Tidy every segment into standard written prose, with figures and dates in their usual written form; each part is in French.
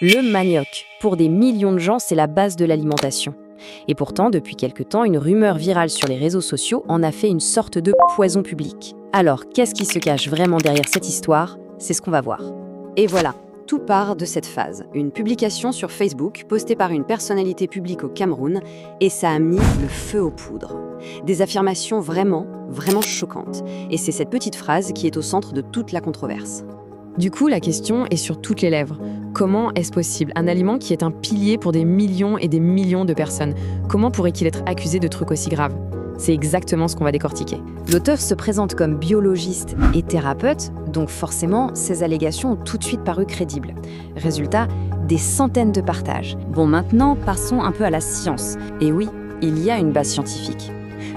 Le manioc. Pour des millions de gens, c'est la base de l'alimentation. Et pourtant, depuis quelque temps, une rumeur virale sur les réseaux sociaux en a fait une sorte de poison public. Alors, qu'est-ce qui se cache vraiment derrière cette histoire? C'est ce qu'on va voir. Et voilà, tout part de cette phase. Une publication sur Facebook postée par une personnalité publique au Cameroun, et ça a mis le feu aux poudres. Des affirmations vraiment choquantes. Et c'est cette petite phrase qui est au centre de toute la controverse. Du coup, la question est sur toutes les lèvres. Comment est-ce possible? Un aliment qui est un pilier pour des millions et des millions de personnes. Comment pourrait-il être accusé de trucs aussi graves? C'est exactement ce qu'on va décortiquer. L'auteur se présente comme biologiste et thérapeute, donc forcément, ses allégations ont tout de suite paru crédibles. Résultat, des centaines de partages. Bon, maintenant, passons un peu à la science. Et oui, il y a une base scientifique.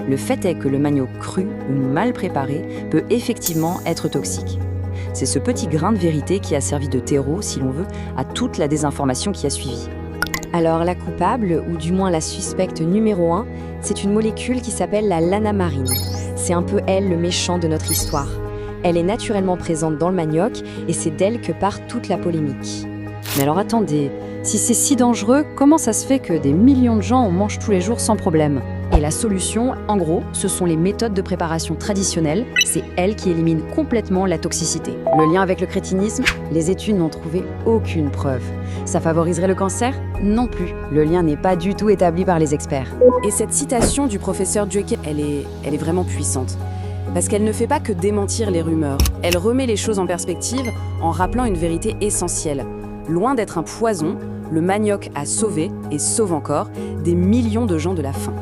Le fait est que le manioc cru ou mal préparé peut effectivement être toxique. C'est ce petit grain de vérité qui a servi de terreau, si l'on veut, à toute la désinformation qui a suivi. Alors la coupable, ou du moins la suspecte numéro 1, c'est une molécule qui s'appelle la lanamarine. C'est un peu elle le méchant de notre histoire. Elle est naturellement présente dans le manioc et c'est d'elle que part toute la polémique. Mais alors attendez, si c'est si dangereux, comment ça se fait que des millions de gens en mangent tous les jours sans problème? Et la solution, en gros, ce sont les méthodes de préparation traditionnelles. C'est elles qui éliminent complètement la toxicité. Le lien avec le crétinisme, les études n'ont trouvé aucune preuve. Ça favoriserait le cancer? Non plus. Le lien n'est pas du tout établi par les experts. Et cette citation du professeur Dweck, elle est vraiment puissante. Parce qu'elle ne fait pas que démentir les rumeurs. Elle remet les choses en perspective en rappelant une vérité essentielle. Loin d'être un poison, le manioc a sauvé, et sauve encore, des millions de gens de la faim.